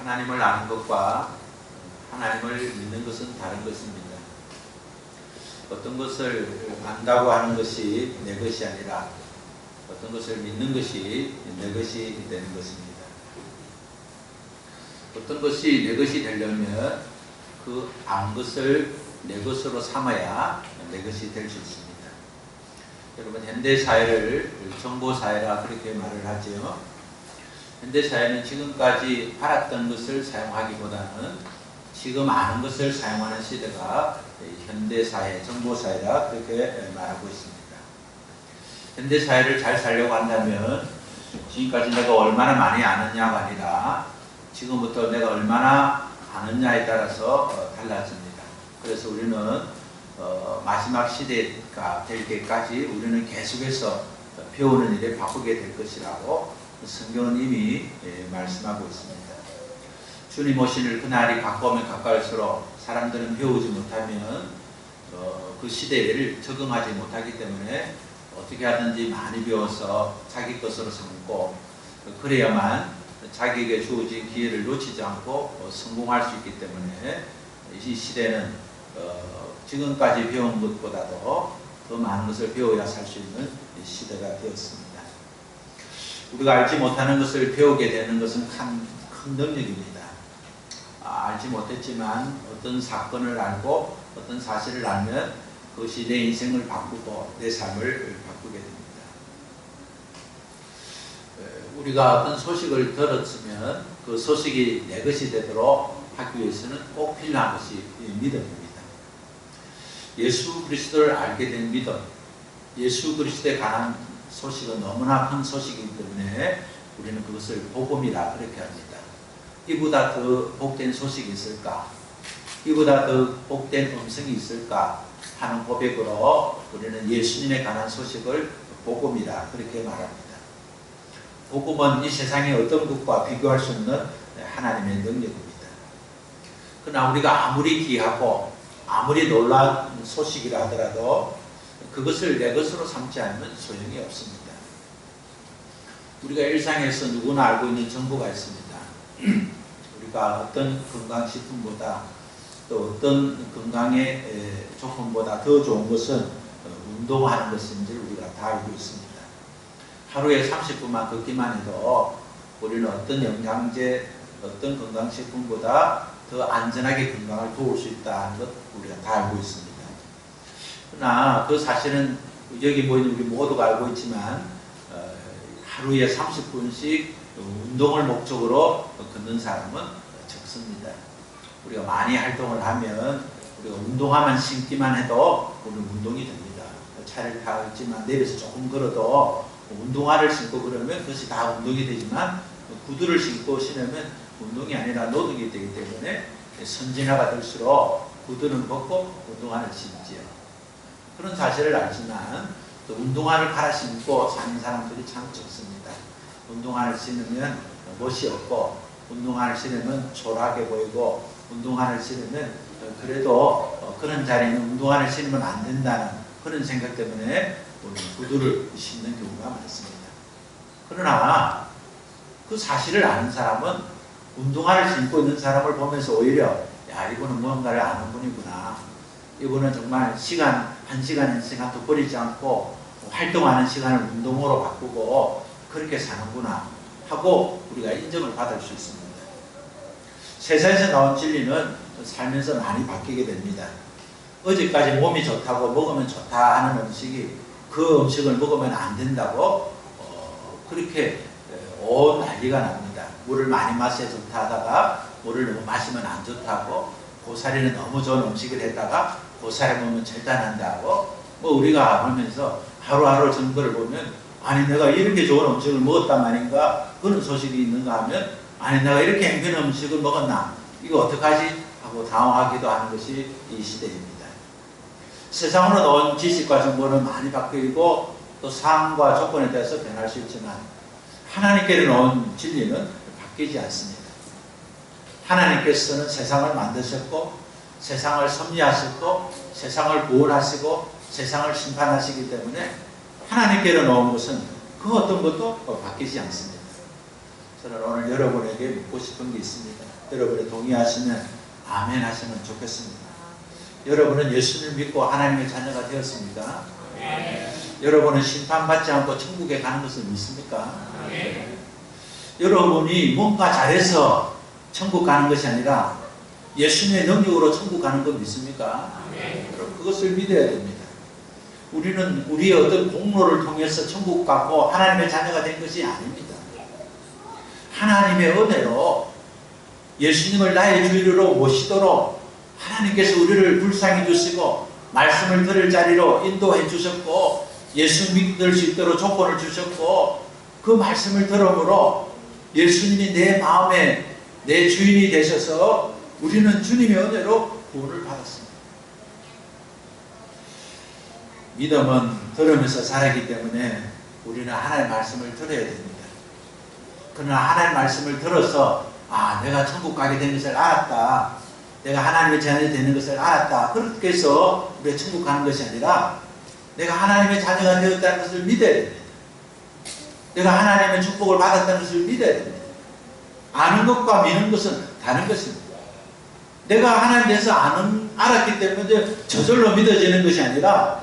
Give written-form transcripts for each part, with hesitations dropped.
하나님을 아는 것과 하나님을 믿는 것은 다른 것입니다. 어떤 것을 안다고 하는 것이 내 것이 아니라 어떤 것을 믿는 것이 내 것이 되는 것입니다. 어떤 것이 내 것이 되려면 그 안 것을 내 것으로 삼아야 내 것이 될 수 있습니다. 여러분, 현대사회를 정보사회라 그렇게 말을 하죠. 현대사회는 지금까지 알았던 것을 사용하기보다는 지금 아는 것을 사용하는 시대가 현대사회, 정보사회라 그렇게 말하고 있습니다. 현대사회를 잘 살려고 한다면 지금까지 내가 얼마나 많이 아느냐가 아니라 지금부터 내가 얼마나 아느냐에 따라서 달라집니다. 그래서 우리는 마지막 시대가 될 때까지 우리는 계속해서 배우는 일에 바꾸게 될 것이라고 성경은 이미 말씀하고 있습니다. 주님 오시는 그날이 가까우면 가까울수록 사람들은 배우지 못하면 그 시대를 적응하지 못하기 때문에 어떻게 하든지 많이 배워서 자기 것으로 삼고 그래야만 자기에게 주어진 기회를 놓치지 않고 성공할 수 있기 때문에 이 시대는 지금까지 배운 것보다도 더 많은 것을 배워야 살 수 있는 시대가 되었습니다. 우리가 알지 못하는 것을 배우게 되는 것은 큰 능력입니다. 알지 못했지만 어떤 사건을 알고 어떤 사실을 알면 그것이 내 인생을 바꾸고 내 삶을 바꾸게 됩니다. 우리가 어떤 소식을 들었으면 그 소식이 내 것이 되도록 하기 위해서는 꼭 필요한 것이 믿음입니다. 예수 그리스도를 알게 된 믿음, 예수 그리스도에 관한 소식은 너무나 큰 소식이기 때문에 우리는 그것을 복음이라 그렇게 합니다. 이보다 더 복된 소식이 있을까? 이보다 더 복된 음성이 있을까? 하는 고백으로 우리는 예수님에 관한 소식을 복음이라 그렇게 말합니다. 복음은 이 세상의 어떤 것과 비교할 수 없는 하나님의 능력입니다. 그러나 우리가 아무리 귀하고 아무리 놀라운 소식이라 하더라도 그것을 내 것으로 삼지 않으면 소용이 없습니다. 우리가 일상에서 누구나 알고 있는 정보가 있습니다. 우리가 어떤 건강식품보다 또 어떤 건강의 조건보다 더 좋은 것은 운동하는 것인지 우리가 다 알고 있습니다. 하루에 30분만 걷기만 해도 우리는 어떤 영양제, 어떤 건강식품보다 더 안전하게 건강을 도울 수 있다는 것 우리가 다 알고 있습니다. 그러나 그 사실은 여기 모인 우리 모두가 알고 있지만 하루에 30분씩 운동을 목적으로 걷는 사람은 적습니다. 우리가 많이 활동을 하면 우리가 운동화만 신기만 해도 우리는 운동이 됩니다. 차를 타지만 내려서 조금 걸어도 운동화를 신고 그러면 그것이 다 운동이 되지만 구두를 신고 신으면 운동이 아니라 노동이 되기 때문에 선진화가 될수록 구두는 벗고 운동화를 신지요. 그런 사실을 알지만 또 운동화를 갈아 신고 사는 사람들이 참 적습니다. 운동화를 신으면 멋이 없고 운동화를 신으면 초라하게 보이고 운동화를 신으면 그래도 그런 자리는 운동화를 신으면 안 된다는 그런 생각 때문에 구두를 신는 경우가 많습니다. 그러나 그 사실을 아는 사람은 운동화를 신고 있는 사람을 보면서 오히려 야, 이분은 무언가를 아는 분이구나. 이분은 정말 한 시간도 버리지 않고 활동하는 시간을 운동으로 바꾸고 그렇게 사는구나 하고 우리가 인정을 받을 수 있습니다. 세상에서 나온 진리는 살면서 많이 바뀌게 됩니다. 어제까지 몸이 좋다고 먹으면 좋다 하는 음식이 그 음식을 먹으면 안 된다고 그렇게 온 난리가 납니다. 물을 많이 마셔야 좋다 하다가 물을 너무 마시면 안 좋다고, 고사리는 너무 좋은 음식을 했다가 고사리 먹으면 절대 안 한다고, 뭐 우리가 하면서 하루하루 증거를 보면 아니 내가 이렇게 좋은 음식을 먹었단 말인가 그런 소식이 있는가 하면 아니 내가 이렇게 행편한 음식을 먹었나 이거 어떡하지 하고 당황하기도 하는 것이 이 시대입니다. 세상으로 나온 지식과 정보는 많이 바뀌고 또 상황과 조건에 대해서 변할 수 있지만 하나님께로 나온 진리는 바뀌지 않습니다. 하나님께서는 세상을 만드셨고 세상을 섭리하셨고 세상을 구원하시고 세상을 심판하시기 때문에 하나님께로 나온 것은 그 어떤 것도 바뀌지 않습니다. 저는 오늘 여러분에게 묻고 싶은 게 있습니다. 여러분이 동의하시면 아멘 하시면 좋겠습니다. 여러분은 예수를 믿고 하나님의 자녀가 되었습니까? 여러분은 심판받지 않고 천국에 가는 것을 믿습니까? 여러분이 뭔가 잘해서 천국 가는 것이 아니라 예수님의 능력으로 천국 가는 거 믿습니까? 여러분 그것을 믿어야 됩니다. 우리는 우리의 어떤 공로를 통해서 천국 가고 하나님의 자녀가 된 것이 아닙니다. 하나님의 은혜로 예수님을 나의 주인으로 모시도록 하나님께서 우리를 불쌍히 주시고 말씀을 들을 자리로 인도해 주셨고 예수 믿을 수 있도록 조건을 주셨고 그 말씀을 들음으로 예수님이 내 마음에 내 주인이 되셔서 우리는 주님의 은혜로 구원을 받았습니다. 믿음은 들으면서 자라기 때문에 우리는 하나님의 말씀을 들어야 됩니다. 그러나 하나님의 말씀을 들어서 내가 천국 가게 된 것을 알았다. 내가 하나님의 자녀이 되는 것을 알았다. 그렇게 해서 우리가 천국 가는 것이 아니라 내가 하나님의 자녀가 되었다는 것을 믿어야 됩니다. 내가 하나님의 축복을 받았다는 것을 믿어야 됩니다. 아는 것과 믿는 것은 다른 것입니다. 내가 하나님에 대해서 알았기 때문에 저절로 믿어지는 것이 아니라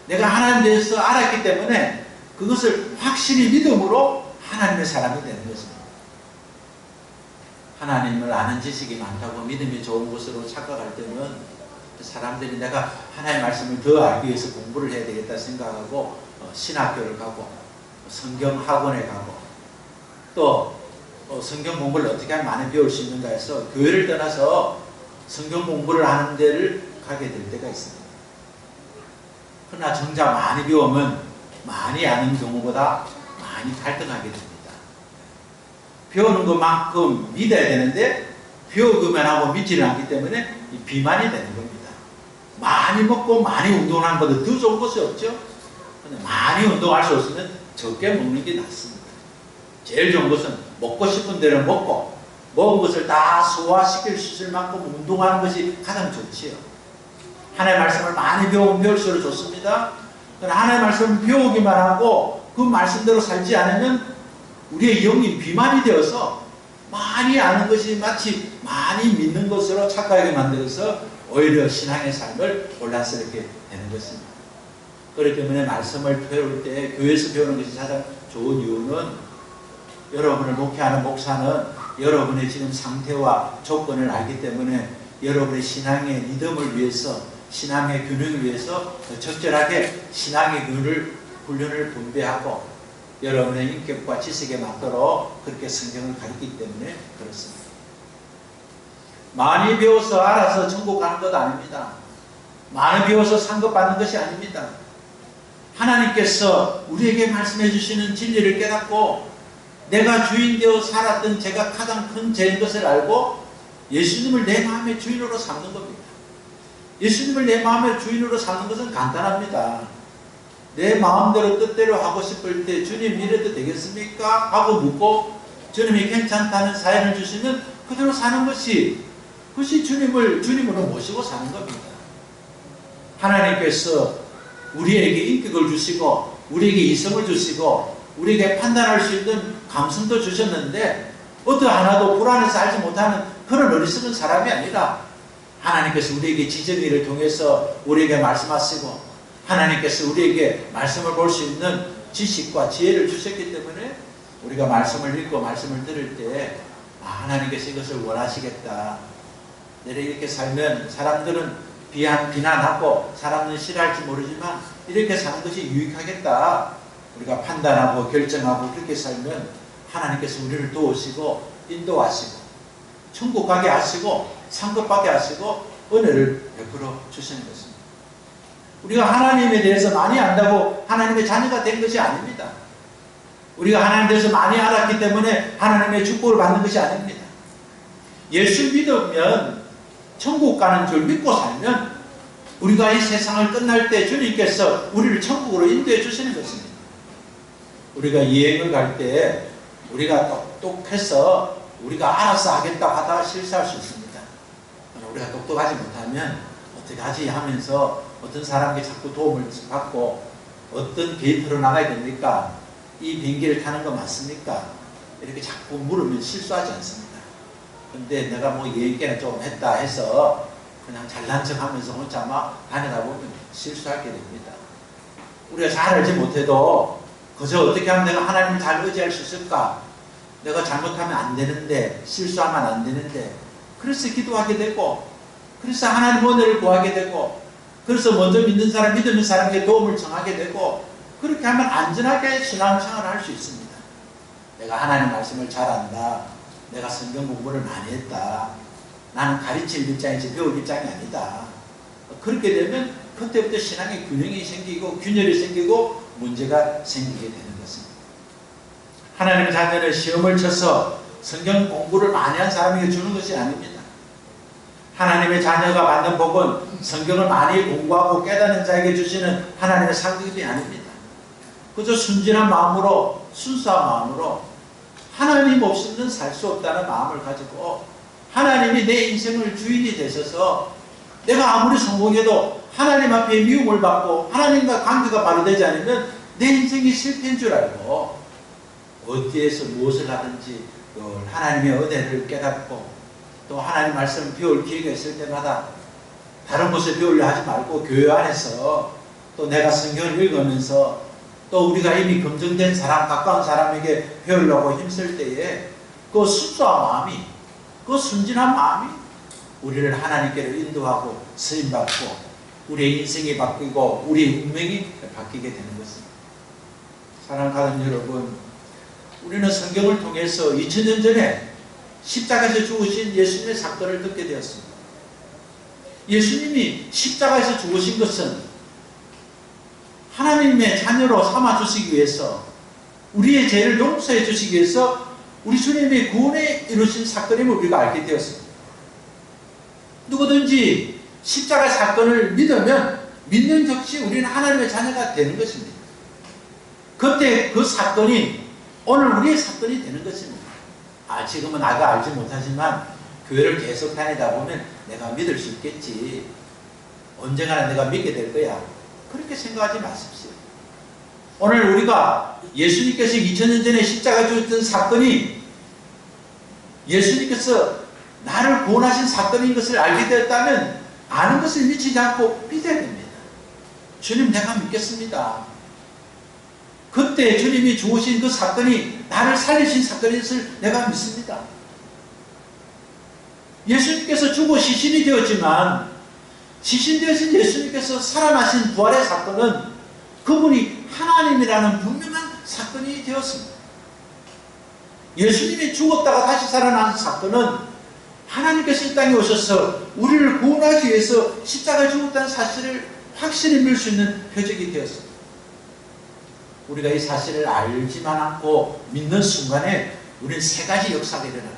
내가 하나님에 대해서 알았기 때문에 그것을 확실히 믿음으로 하나님의 사람이 되는 것입니다. 하나님을 아는 지식이 많다고 믿음이 좋은 것으로 착각할 때는 사람들이 내가 하나님의 말씀을 더 알기 위해서 공부를 해야 되겠다 생각하고 신학교를 가고 성경 학원에 가고 또 성경 공부를 어떻게 하면 많이 배울 수 있는가 해서 교회를 떠나서 성경 공부를 하는 데를 가게 될 때가 있습니다. 그러나 정작 많이 배우면 많이 아는 경우보다 많이 갈등하게 됩니다. 배우는 것만큼 믿어야 되는데 배우기만 하고 믿지를 않기 때문에 비만이 되는 겁니다. 많이 먹고 많이 운동하는 것보다 더 좋은 것이 없죠. 많이 운동할 수 없으면 적게 먹는 게 낫습니다. 제일 좋은 것은 먹고 싶은 대로 먹고 먹은 것을 다 소화시킬 수 있을 만큼 운동하는 것이 가장 좋지요. 하나님의 말씀을 많이 배우면 배울수록 좋습니다. 그러나 하나님의 말씀을 배우기만 하고 그 말씀대로 살지 않으면 우리의 영이 비만이 되어서 많이 아는 것이 마치 많이 믿는 것으로 착각하게 만들어서 오히려 신앙의 삶을 혼란스럽게 되는 것입니다. 그렇기 때문에 말씀을 배울 때 교회에서 배우는 것이 가장 좋은 이유는 여러분을 목회하는 목사는 여러분의 지금 상태와 조건을 알기 때문에 여러분의 신앙의 믿음을 위해서 신앙의 균형을 위해서 적절하게 신앙의 훈련을 분배하고 여러분의 인격과 지식에 맞도록 그렇게 성경을 가르치기 때문에 그렇습니다. 많이 배워서 알아서 천국 가는 것 아닙니다. 많이 배워서 상급받는 것이 아닙니다. 하나님께서 우리에게 말씀해 주시는 진리를 깨닫고 내가 주인 되어 살았던 제가 가장 큰 죄인 것을 알고 예수님을 내 마음의 주인으로 삼는 겁니다. 예수님을 내 마음의 주인으로 삼는 것은 간단합니다. 내 마음대로 뜻대로 하고 싶을 때 주님 이래도 되겠습니까? 하고 묻고 주님이 괜찮다는 사연을 주시면 그대로 사는 것이 그것이 주님을 주님으로 모시고 사는 겁니다. 하나님께서 우리에게 인격을 주시고 우리에게 이성을 주시고 우리에게 판단할 수 있는 감성도 주셨는데 어떤 하나도 불안해서 알지 못하는 그런 어리석은 사람이 아니라 하나님께서 우리에게 지정의를 통해서 우리에게 말씀하시고 하나님께서 우리에게 말씀을 볼 수 있는 지식과 지혜를 주셨기 때문에 우리가 말씀을 읽고 말씀을 들을 때 하나님께서 이것을 원하시겠다. 내가 이렇게 살면 사람들은 비난하고 사람들은 싫어할지 모르지만 이렇게 사는 것이 유익하겠다. 우리가 판단하고 결정하고 그렇게 살면 하나님께서 우리를 도우시고 인도하시고 천국 가게 하시고 상급받게 하시고 은혜를 베풀어 주시는 것입니다. 우리가 하나님에 대해서 많이 안다고 하나님의 자녀가 된 것이 아닙니다. 우리가 하나님에 대해서 많이 알았기 때문에 하나님의 축복을 받는 것이 아닙니다. 예수 믿으면 천국 가는 줄 믿고 살면 우리가 이 세상을 끝날 때 주님께서 우리를 천국으로 인도해 주시는 것입니다. 우리가 여행을 갈 때 우리가 똑똑해서 우리가 알아서 하겠다 하다가 실수할 수 있습니다. 우리가 똑똑하지 못하면 어떻게 하지 하면서 어떤 사람에게 자꾸 도움을 받고 어떤 게이트로 나가야 됩니까? 이 비행기를 타는 거 맞습니까? 이렇게 자꾸 물으면 실수하지 않습니다. 근데 내가 뭐 얘기는 좀 했다 해서 그냥 잘난 척 하면서 혼자 막 다니다 보면 실수하게 됩니다. 우리가 잘 알지 못해도 그저 어떻게 하면 내가 하나님을 잘 의지할 수 있을까? 내가 잘못하면 안 되는데, 실수하면 안 되는데, 그래서 기도하게 되고, 그래서 하나님 은혜를 구하게 되고, 그래서 먼저 믿는 사람, 믿는 사람에게 도움을 청하게 되고, 그렇게 하면 안전하게 신앙생활을 할 수 있습니다. 내가 하나님 말씀을 잘 안다. 내가 성경 공부를 많이 했다. 나는 가르칠 입장이지 배울 입장이 아니다. 그렇게 되면 그때부터 신앙의 균형이 생기고 균열이 생기고 문제가 생기게 되는 것입니다. 하나님의 자녀는 시험을 쳐서 성경 공부를 많이 한 사람에게 주는 것이 아닙니다. 하나님의 자녀가 받는 복은 성경을 많이 공부하고 깨닫는 자에게 주시는 하나님의 상급이 아닙니다. 그저 순진한 마음으로, 순수한 마음으로 하나님 없이는 살 수 없다는 마음을 가지고 하나님이 내 인생을 주인이 되셔서 내가 아무리 성공해도 하나님 앞에 미움을 받고 하나님과 관계가 바로 되지 않으면 내 인생이 실패인 줄 알고 어디에서 무엇을 하든지 하나님의 은혜를 깨닫고 또 하나님 말씀을 배울 기회가 있을 때마다 다른 곳을 배우려 하지 말고 교회 안에서 또 내가 성경을 읽으면서 또 우리가 이미 검증된 사람, 가까운 사람에게 배우려고 힘쓸 때에 그 순수한 마음이, 그 순진한 마음이 우리를 하나님께로 인도하고 쓰임받고 우리의 인생이 바뀌고 우리의 운명이 바뀌게 되는 것입니다. 사랑하는 가족 여러분, 우리는 성경을 통해서 2000년 전에 십자가에서 죽으신 예수님의 사건을 듣게 되었습니다. 예수님이 십자가에서 죽으신 것은 하나님의 자녀로 삼아주시기 위해서 우리의 죄를 용서해 주시기 위해서 우리 주님의 구원에 이루신 사건임을 우리가 알게 되었습니다. 누구든지 십자가 사건을 믿으면 믿는 즉시 우리는 하나님의 자녀가 되는 것입니다. 그때 그 사건이 오늘 우리의 사건이 되는 것입니다. 지금은 아가 알지 못하지만 교회를 계속 다니다 보면 내가 믿을 수 있겠지. 언젠가는 내가 믿게 될 거야. 그렇게 생각하지 마십시오. 오늘 우리가 예수님께서 2000년 전에 십자가에 죽었던 사건이 예수님께서 나를 구원하신 사건인 것을 알게 되었다면 아는 것을 미치지 않고 믿어야 됩니다. 주님, 내가 믿겠습니다. 그때 주님이 죽으신 그 사건이 나를 살리신 사건인 것을 내가 믿습니다. 예수님께서 죽어 시신이 되었지만 시신되어진 예수님께서 살아나신 부활의 사건은 그분이 하나님이라는 분명한 사건이 되었습니다. 예수님이 죽었다가 다시 살아난 사건은 하나님께서 이 땅에 오셔서 우리를 구원하기 위해서 십자가에 죽었다는 사실을 확실히 믿을 수 있는 표적이 되었습니다. 우리가 이 사실을 알지만 않고 믿는 순간에 우리는 세 가지 역사가 일어납니다.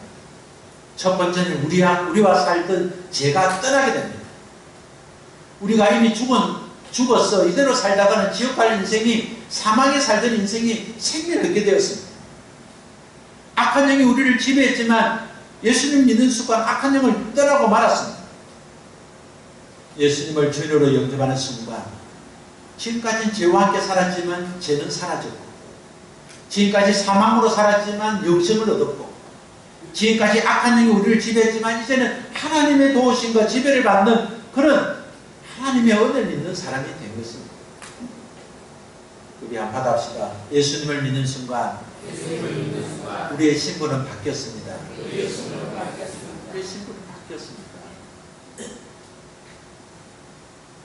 첫 번째는 우리와 살던 죄가 떠나게 됩니다. 우리가 이미 죽었어. 이대로 살다가는 지옥 갈 인생이, 사망에 살던 인생이 생명을 얻게 되었습니다. 악한 영이 우리를 지배했지만 예수님 믿는 순간 악한 영을 떠나고 말았습니다. 예수님을 주인으로 영접하는 순간 지금까지는 죄와 함께 살았지만 죄는 사라졌고, 지금까지 사망으로 살았지만 영생을 얻었고, 지금까지 악한 영이 우리를 지배했지만 이제는 하나님의 도우심과 지배를 받는 그런 하나님의 은혜를 믿는 사람이 된 것입니다. 우리 한번 받아봅시다. 예수님을 믿는 순간 우리의 신분은 바뀌었습니다. 우리의 신분은 바뀌었습니다.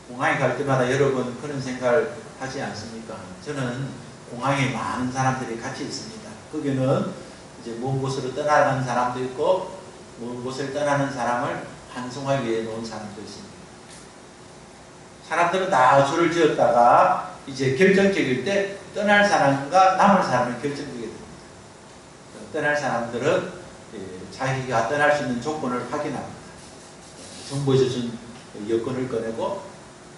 공항에 갈 때마다 여러분 그런 생각을 하지 않습니까? 저는 공항에 많은 사람들이 같이 있습니다. 거기는 이제 먼 곳으로 떠나는 사람도 있고 먼 곳을 떠나는 사람을 환송하기 위해 놓은 사람도 있습니다. 사람들은 다 줄을 지었다가 이제 결정적일 때 떠날 사람과 남을 사람을 결정지게 됩니다. 떠날 사람들은 자기가 떠날 수 있는 조건을 확인합니다. 정부에서 준 여권을 꺼내고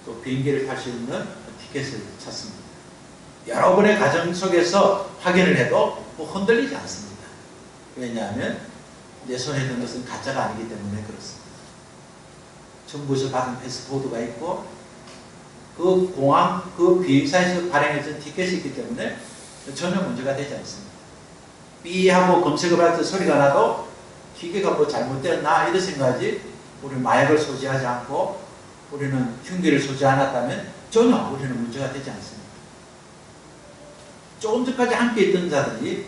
또 비행기를 탈 수 있는 티켓을 찾습니다. 여러 번의 과정 속에서 확인을 해도 흔들리지 않습니다. 왜냐하면 내 손에 든 것은 가짜가 아니기 때문에 그렇습니다. 정부에서 받은 패스포드가 있고 그 공항, 그 비행사에서 발행해준 티켓이 있기 때문에 전혀 문제가 되지 않습니다. 삐 하고 검색을 할 때 소리가 나도 기계가 뭐 잘못되었나 이런 생각하지, 우리는 마약을 소지하지 않고 우리는 흉기를 소지 않았다면 전혀 우리는 문제가 되지 않습니다. 조금 전까지 함께 있던 자들이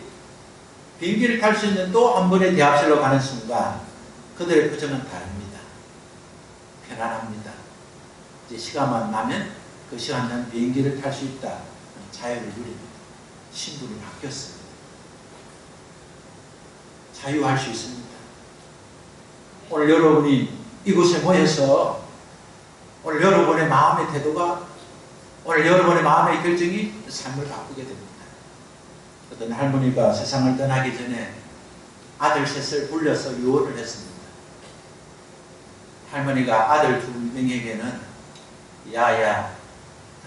비행기를 탈 수 있는 또 한 번의 대합실로 가는 순간 그들의 표정은 다릅니다. 편안합니다. 이제 시간만 나면 그 시간 전 비행기를 탈 수 있다. 자유를 누립니다. 신분이 바뀌었습니다. 자유할 수 있습니다. 오늘 여러분이 이곳에 모여서 오늘 여러분의 마음의 태도가, 오늘 여러분의 마음의 결정이 삶을 바꾸게 됩니다. 어떤 할머니가 세상을 떠나기 전에 아들 셋을 불려서 유언을 했습니다. 할머니가 아들 2명에게는 야야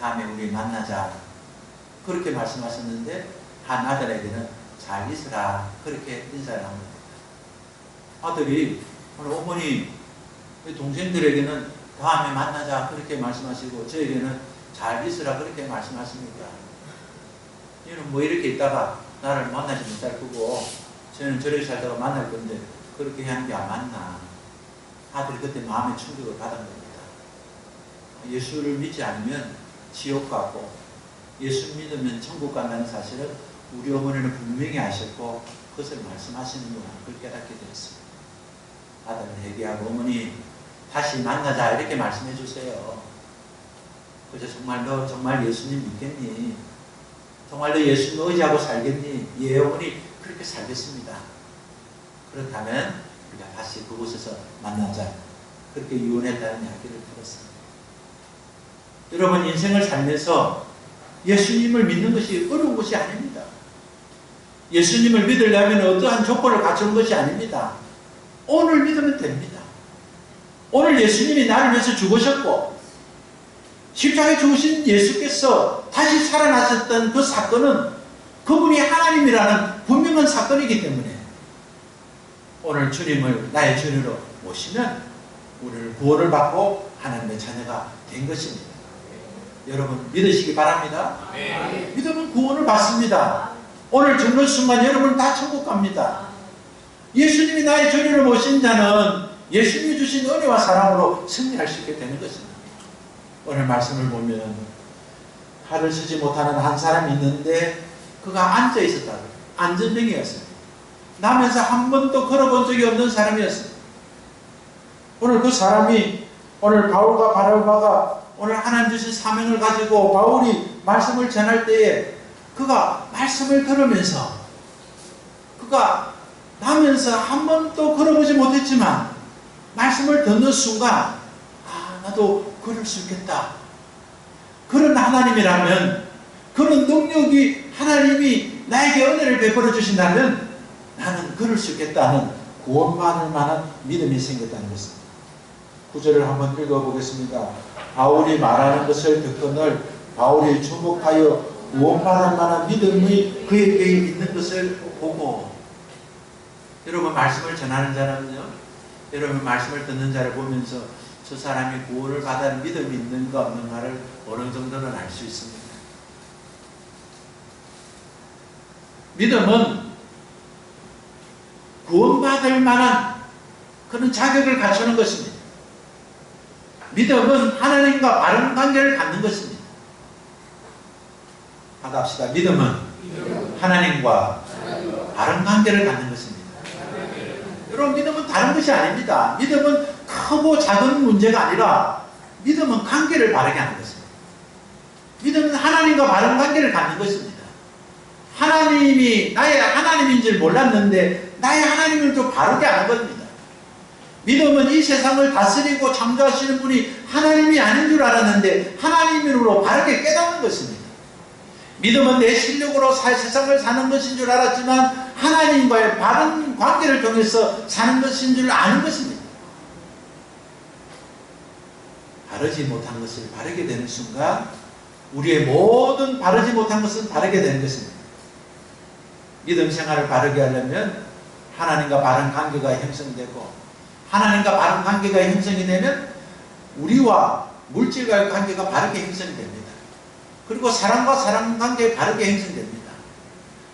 다음에 우리 만나자 그렇게 말씀하셨는데, 한 아들에게는 잘 있으라 그렇게 인사를 합니다. 아들이 오늘 어머니 동생들에게는 다음에 만나자 그렇게 말씀하시고 저에게는 잘 있으라 그렇게 말씀하십니다. 얘는 뭐 이렇게 있다가 나를 만나지 못할 거고 저는 저렇게 살다가 만날 건데 그렇게 하는 게 안 맞나. 아들이 그때 마음의 충격을 받은 겁니다. 예수를 믿지 않으면 지옥 가고 예수 믿으면 천국 간다는 사실은 우리 어머니는 분명히 아셨고 그것을 말씀하시는구나 그걸 깨닫게 되었습니다. 아들은 회개하고 어머니 다시 만나자 이렇게 말씀해 주세요. 그저 정말 너 정말 예수님 믿겠니? 정말 너 예수님 의지하고 살겠니? 예 어머니 그렇게 살겠습니다. 그렇다면 우리가 다시 그곳에서 만나자 그렇게 유언했다는 이야기를 들었습니다. 여러분 인생을 살면서 예수님을 믿는 것이 어려운 것이 아닙니다. 예수님을 믿으려면 어떠한 조건을 갖추는 것이 아닙니다. 오늘 믿으면 됩니다. 오늘 예수님이 나를 위해서 죽으셨고 십자가에 죽으신 예수께서 다시 살아나셨던 그 사건은 그분이 하나님이라는 분명한 사건이기 때문에 오늘 주님을 나의 주님으로 모시면 우리를 구원을 받고 하나님의 자녀가 된 것입니다. 여러분 믿으시기 바랍니다. 네. 믿으면 구원을 받습니다. 오늘 죽는 순간 여러분 다 천국 갑니다. 예수님이 나의 주님으로 모신 자는 예수님이 주신 은혜와 사랑으로 승리할 수 있게 되는 것입니다. 오늘 말씀을 보면 칼을 쓰지 못하는 한 사람이 있는데 그가 앉아 있었다고. 안전병이었어요. 나면서 한 번도 걸어본 적이 없는 사람이었어요. 오늘 그 사람이 오늘 바울과 바나바가 오늘 하나님 주신 사명을 가지고 바울이 말씀을 전할 때에 그가 말씀을 들으면서 그가 나면서 한 번도 걸어보지 못했지만 말씀을 듣는 순간 나도 걸을 수 있겠다. 그런 하나님이라면 그런 능력이 하나님이 나에게 은혜를 베풀어 주신다면 나는 걸을 수 있겠다는 구원받을 만한 믿음이 생겼다는 것입니다. 구절을 한번 읽어보겠습니다. 바울이 말하는 것을 듣거늘 바울이 주목하여 구원받을 만한 믿음이 그에게 있는 것을 보고, 여러분 말씀을 전하는 자는요, 여러분 말씀을 듣는 자를 보면서 저 사람이 구원을 받을 믿음이 있는가 없는가를 어느 정도는 알 수 있습니다. 믿음은 구원받을 만한 그런 자격을 갖추는 것입니다. 믿음은 하나님과 바른 관계를 갖는 것입니다. 하답시다. 믿음은 하나님과 바른 관계를 갖는 것입니다. 여러분 믿음은 다른 것이 아닙니다. 믿음은 크고 작은 문제가 아니라 믿음은 관계를 바르게 하는 것입니다. 믿음은 하나님과 바른 관계를 갖는 것입니다. 하나님이 나의 하나님인 줄 몰랐는데 나의 하나님을 좀 바르게 하는 겁니다. 믿음은 이 세상을 다스리고 창조하시는 분이 하나님이 아닌 줄 알았는데 하나님으로 바르게 깨닫는 것입니다. 믿음은 내 실력으로 세상을 사는 것인 줄 알았지만 하나님과의 바른 관계를 통해서 사는 것인 줄 아는 것입니다. 바르지 못한 것을 바르게 되는 순간 우리의 모든 바르지 못한 것은 바르게 되는 것입니다. 믿음 생활을 바르게 하려면 하나님과 바른 관계가 형성되고, 하나님과 바른 관계가 형성이 되면 우리와 물질과의 관계가 바르게 형성이 됩니다. 그리고 사람과 사람 관계가 바르게 형성됩니다.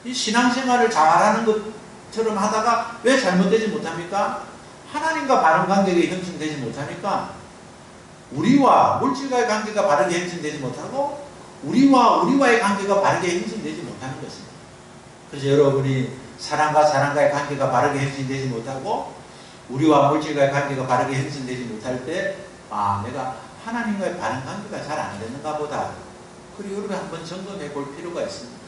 이 신앙생활을 잘하는 것처럼 하다가 왜 잘못되지 못합니까? 하나님과 바른 관계가 형성되지 못하니까 우리와 물질과의 관계가 바르게 형성되지 못하고 우리와의 관계가 바르게 형성되지 못하는 것입니다. 그래서 여러분이 사람과의 관계가 바르게 형성되지 못하고 우리와 물질과의 관계가 바르게 형성되지 못할 때 내가 하나님과의 바른 관계가 잘 안 되는가 보다. 그리고 여러분 한번 점검해 볼 필요가 있습니다.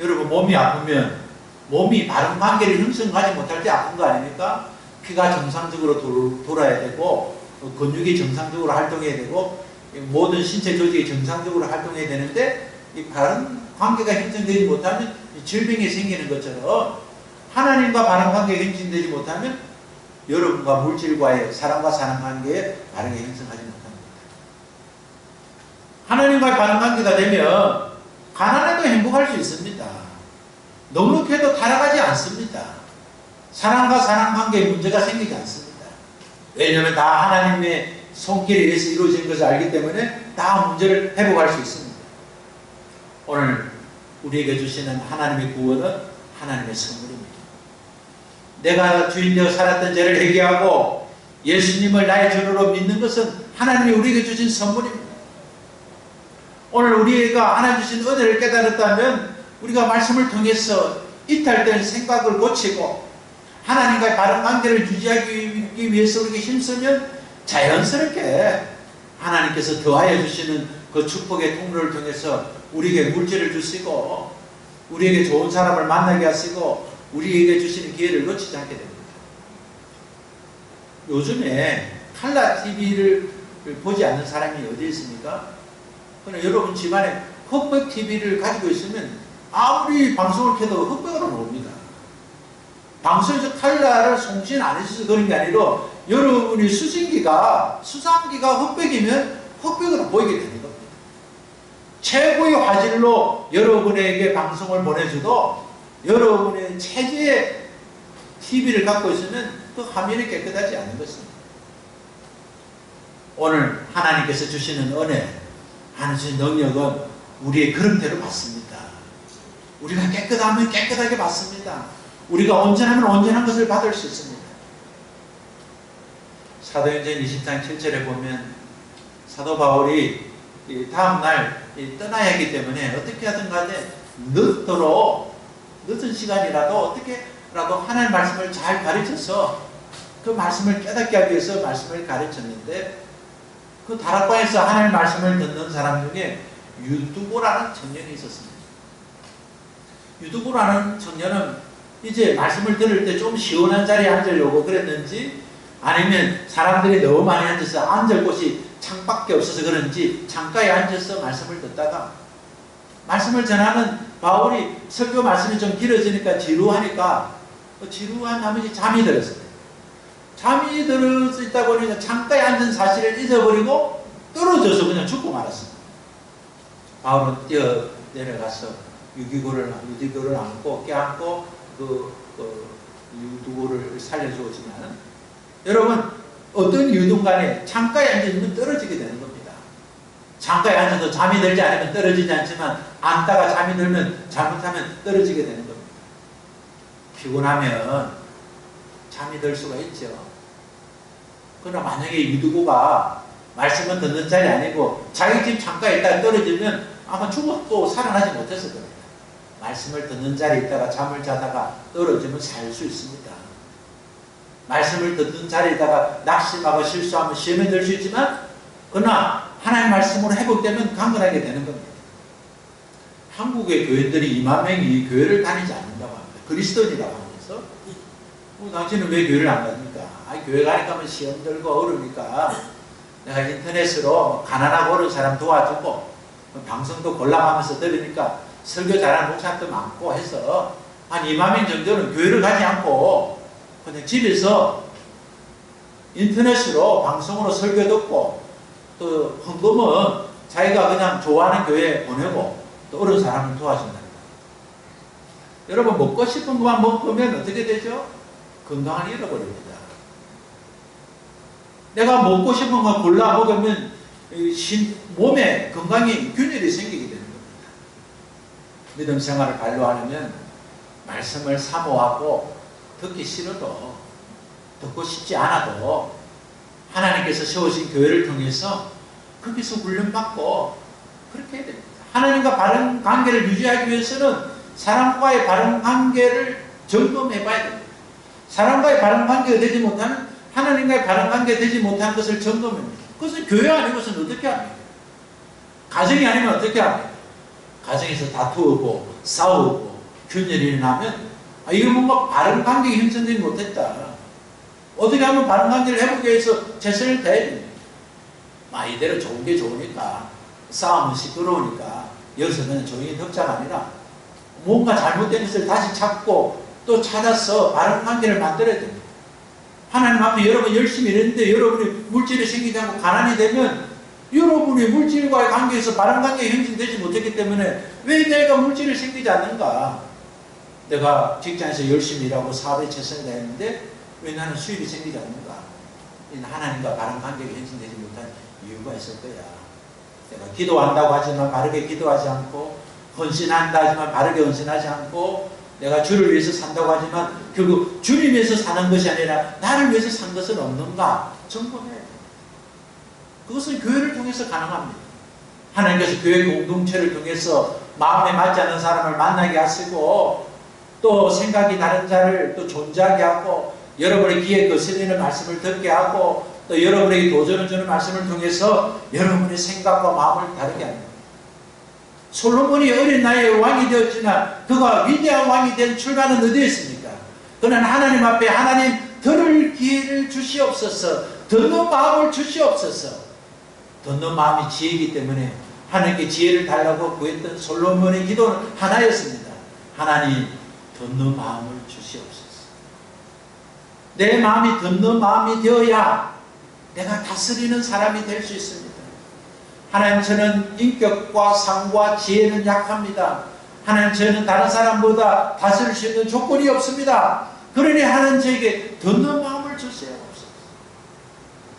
여러분 몸이 아프면 몸이 바른 관계를 형성하지 못할 때 아픈 거 아닙니까? 피가 정상적으로 돌아야 되고 근육이 정상적으로 활동해야 되고 모든 신체 조직이 정상적으로 활동해야 되는데 이 바른 관계가 형성되지 못하면 질병이 생기는 것처럼 하나님과 바른 관계가 형성되지 못하면 여러분과 물질과의 사람과 사람 관계에 바르게 형성하지 못합니다. 하나님과의 바른 관계가 되면 가난해도 행복할 수 있습니다. 넉넉해도 타락하지 않습니다. 사람과 사람 관계에 문제가 생기지 않습니다. 왜냐하면 다 하나님의 손길에 의해서 이루어진 것을 알기 때문에 다 문제를 회복할 수 있습니다. 오늘 우리에게 주시는 하나님의 구원은 하나님의 선물입니다. 내가 주인되어 살았던 죄를 회개하고 예수님을 나의 주로 믿는 것은 하나님이 우리에게 주신 선물입니다. 오늘 우리가 하나님 주신 은혜를 깨달았다면 우리가 말씀을 통해서 이탈된 생각을 고치고 하나님과의 바른 관계를 유지하기 위해서 우리에게 힘쓰면 자연스럽게 하나님께서 더하여 주시는 그 축복의 통로를 통해서 우리에게 물질을 주시고 우리에게 좋은 사람을 만나게 하시고 우리에게 주시는 기회를 놓치지 않게 됩니다. 요즘에 칼라 TV를 보지 않는 사람이 어디 있습니까? 그러나 여러분 집안에 흑백 TV를 가지고 있으면 아무리 방송을 켜도 흑백으로 나옵니다. 방송에서 칼라를 송신 안 해줘서 그런 게 아니라 여러분이 수신기가 수상기가 흑백이면 흑백으로 보이게 되는 겁니다. 최고의 화질로 여러분에게 방송을 보내줘도 여러분의 체제의 TV를 갖고 있으면 그 화면이 깨끗하지 않은 것입니다. 오늘 하나님께서 주시는 은혜, 하나님의 능력은 우리의 그릇대로 받습니다. 우리가 깨끗하면 깨끗하게 받습니다. 우리가 온전하면 온전한 것을 받을 수 있습니다. 사도행전 20장 7절에 보면 사도 바울이 다음날 떠나야 하기 때문에 어떻게 하든 간에 늦은 시간이라도 어떻게라도 하나님의 말씀을 잘 가르쳐서 그 말씀을 깨닫게 하기 위해서 말씀을 가르쳤는데 그 다락방에서 하나님의 말씀을 듣는 사람 중에 유두고라는 청년이 있었습니다. 유두고라는 청년은 이제 말씀을 들을 때 좀 시원한 자리에 앉으려고 그랬는지 아니면 사람들이 너무 많이 앉아서 앉을 곳이 창밖에 없어서 그런지 창가에 앉아서 말씀을 듣다가 말씀을 전하는 바울이 설교 말씀이 좀 길어지니까 지루하니까 지루한 나머지 잠이 들었어요. 잠이 들어서 있다 보니까 창가에 앉은 사실을 잊어버리고 떨어져서 그냥 죽고 말았습니다. 바울은 뛰어 내려가서 유두고를 안고 껴안고 유두고를 살려주었지만 여러분 어떤 이유든 간에 창가에 앉으면 떨어지게 되는 겁니다. 창가에 앉아도 잠이 들지 않으면 떨어지지 않지만 앉다가 잠이 들면 잘못하면 떨어지게 되는 겁니다. 피곤하면 잠이 들 수가 있죠. 그러나 만약에 유두고가 말씀은 듣는 자리 아니고 자기 집 창가에 있다가 떨어지면 아마 죽어도 살아나지 못했을 겁니다. 말씀을 듣는 자리에 있다가 잠을 자다가 떨어지면 살 수 있습니다. 말씀을 듣는 자리에다가 낙심하고 실수하면 시험에 들 수 있지만 그러나 하나님의 말씀으로 회복되면 강건하게 되는 겁니다. 한국의 교인들이 2만 명이 교회를 다니지 않는다고 합니다. 그리스도인이라고 하면서 당신은 왜 교회를 안 갑니까? 교회 가니까 시험 들고 어려우니까 내가 인터넷으로 가난하고 어려운 사람 도와주고 방송도 골라가면서 들으니까 설교 잘하는 목사도 많고 해서 한 2만 명 정도는 교회를 가지 않고 그냥 집에서 인터넷으로 방송으로 설교 듣고 또 헌금은 자기가 그냥 좋아하는 교회에 보내고 또 어려운 사람을 도와준다. 여러분 먹고 싶은 것만 먹으면 어떻게 되죠? 건강을 잃어버립니다. 내가 먹고 싶은 거 골라 먹으면 몸에 건강에 균열이 생기게 되는 겁니다. 믿음 생활을 발로하려면 말씀을 사모하고 듣기 싫어도 듣고 싶지 않아도 하나님께서 세우신 교회를 통해서 거기서 훈련받고 그렇게 해야 됩니다. 하나님과 바른 관계를 유지하기 위해서는 사람과의 바른 관계를 점검해 봐야 됩니다. 사람과의 바른 관계가 되지 못하는, 하나님과의 바른 관계가 되지 못하는 것을 점검합니다. 그것은 교회 아닌 것은 어떻게 합니까? 가정이 아니면 어떻게 합니까? 가정에서 다투고 싸우고 균열이 일어나면 이거 뭔가 바른 관계가 형성되지 못했다. 어떻게 하면 바른 관계를 회복하기 위해서 최선을 다해야 됩니다. 이대로 좋은 게 좋으니까, 싸움은 시끄러우니까 여기서는 조용히 듣자가 아니라 뭔가 잘못된 것을 다시 찾고 또 찾아서 바른 관계를 만들어야 됩니다. 하나님 앞에 여러분 열심히 일했는데 여러분이 물질이 생기지 않고 가난이 되면 여러분이 물질과의 관계에서 바른 관계가 형성되지 못했기 때문에 왜 내가 물질이 생기지 않는가? 내가 직장에서 열심히 일하고 사업에 최선을 다했는데 왜 나는 수입이 생기지 않는가? 하나님과 바른 관계가 형성되지 못한 이유가 있을 거야. 내가 기도한다고 하지만 바르게 기도하지 않고, 헌신한다 하지만 바르게 헌신하지 않고, 내가 주를 위해서 산다고 하지만 결국 주를 위해서 사는 것이 아니라 나를 위해서 산 것은 없는가? 점검해야 돼. 그것은 교회를 통해서 가능합니다. 하나님께서 교회 공동체를 통해서 마음에 맞지 않는 사람을 만나게 하시고, 또 생각이 다른 자를 또 존재하게 하고, 여러분의 귀에 거슬리는 말씀을 듣게 하고, 또 여러분에게 도전을 주는 말씀을 통해서 여러분의 생각과 마음을 다르게 합니다. 솔로몬이 어린 나이에 왕이 되었지만 그가 위대한 왕이 된 출발은 어디에 있습니까? 그는 하나님 앞에 하나님 들을 기회를 주시옵소서, 듣는 마음을 주시옵소서. 듣는 마음이 지혜이기 때문에 하나님께 지혜를 달라고 구했던 솔로몬의 기도는 하나였습니다. 하나님 듣는 마음을 주시옵소서. 내 마음이 듣는 마음이 되어야 내가 다스리는 사람이 될 수 있습니다. 하나님, 저는 인격과 상과 지혜는 약합니다. 하나님, 저는 다른 사람보다 다스릴 수 있는 조건이 없습니다. 그러니 하나님 저에게 듣는 마음을 주세요.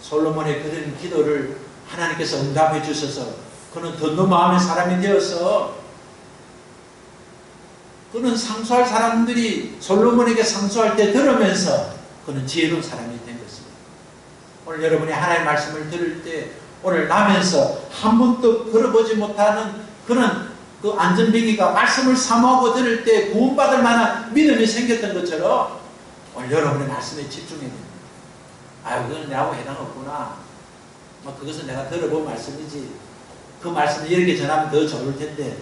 솔로몬의 그런 기도를 하나님께서 응답해 주셔서 그는 듣는 마음의 사람이 되어서 그는 상수할 사람들이 솔로몬에게 상수할 때 들으면서 그는 지혜로운 사람이 된 것입니다. 오늘 여러분이 하나님의 말씀을 들을 때 오늘 나면서 한 번도 걸어보지 못하는 그런 그 안전뱅이가 말씀을 사모하고 들을 때 구원받을 만한 믿음이 생겼던 것처럼 오늘 여러분의 말씀에 집중해야 됩니다. 그건 내하고 해당 없구나. 그것은 내가 들어본 말씀이지. 그 말씀을 이렇게 전하면 더 좋을 텐데.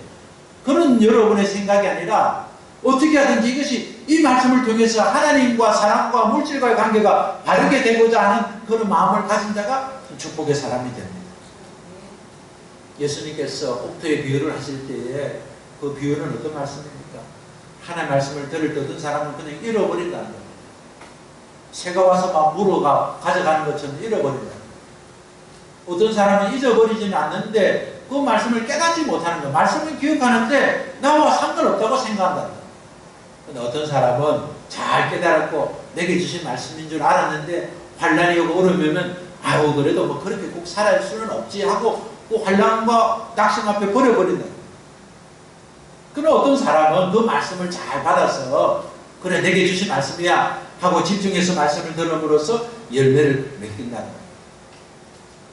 그런 여러분의 생각이 아니라 어떻게 하든지 이것이 이 말씀을 통해서 하나님과 사람과 물질과의 관계가 바르게 되고자 하는 그런 마음을 가진 자가 축복의 사람이 됩니다. 예수님께서 옥토의 비유를 하실 때에 그 비유는 어떤 말씀입니까? 하나님의 말씀을 들을 때 어떤 사람은 그냥 잃어버린다는 겁니다. 새가 와서 막 물어가 가져가는 것처럼 잃어버린다. 어떤 사람은 잊어버리지는 않는데 그 말씀을 깨닫지 못하는 거예요. 말씀을 기억하는데 나와 상관없다고 생각한다. 근데 어떤 사람은 잘 깨달았고 내게 주신 말씀인 줄 알았는데 환란이 오고 어려우면 그래도 뭐 그렇게 꼭 살아갈 수는 없지 하고 그 환란과 낙심 앞에 버려버린다. 그런 어떤 사람은 그 말씀을 잘 받아서 그래 내게 주신 말씀이야 하고 집중해서 말씀을 들음으로써 열매를 맺긴다는 거예요.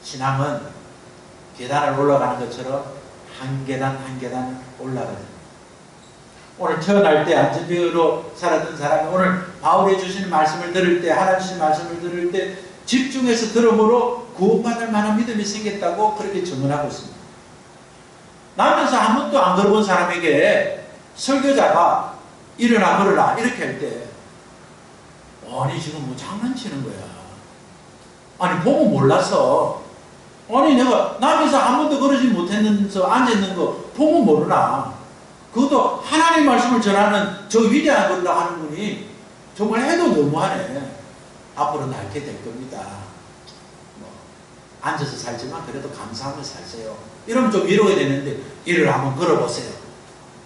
신앙은 계단을 올라가는 것처럼 한 계단 한 계단 올라가야 됩니다. 오늘 태어날 때 안전병으로 살았던 사람이 오늘 바울이 주시는 말씀을 들을 때, 하나님 주신 말씀을 들을 때 집중해서 들음으로 구원받을 만한 믿음이 생겼다고 그렇게 증언하고 있습니다. 나면서 한 번도 안 걸어본 사람에게 설교자가 일어나 걸어라 이렇게 할 때 아니 지금 뭐 장난치는 거야. 아니 보고 몰라서 아니 내가 남에서 한 번도 그러지 못했는서 앉아있는 거 보고 모르나. 그것도 하나님 말씀을 전하는 저 위대한 걸로 하는 분이 정말 해도 너무하네. 앞으로 낡게 될 겁니다. 앉아서 살지만 그래도 감사하면서 살세요. 이러면 좀 위로가 되는데 일을 한번 걸어보세요.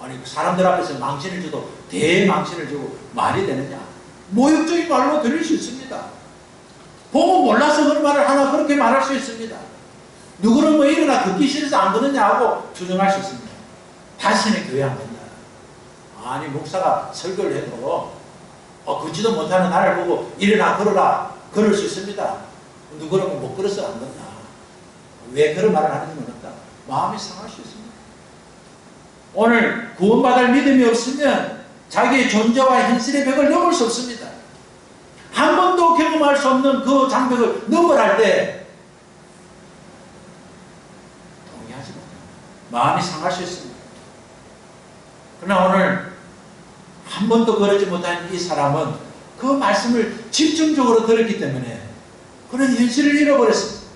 아니 사람들 앞에서 망신을 줘도 대망신을 주고 말이 되느냐. 모욕적인 말로 들을 수 있습니다. 보고 몰라서 그런 말을 하나 그렇게 말할 수 있습니다. 누구는 뭐 일어나 걷기 싫어서 안 걷느냐 하고 주장할 수 있습니다. 다시는 교회 안 간다. 가만히 목사가 설교를 해도 걷지도 못하는 나를 보고 일어나 걸어라 그럴 수 있습니다. 누구라면 못 걸어서 안 된다. 왜 그런 말을 하는지 모른다. 마음이 상할 수 있습니다. 오늘 구원받을 믿음이 없으면 자기의 존재와 현실의 벽을 넘을 수 없습니다. 한 번도 경험할 수 없는 그 장벽을 넘어갈 때 동의하지 못합니다. 마음이 상할 수 있습니다. 그러나 오늘 한 번도 그러지 못한 이 사람은 그 말씀을 집중적으로 들었기 때문에 그는 현실을 잃어버렸습니다.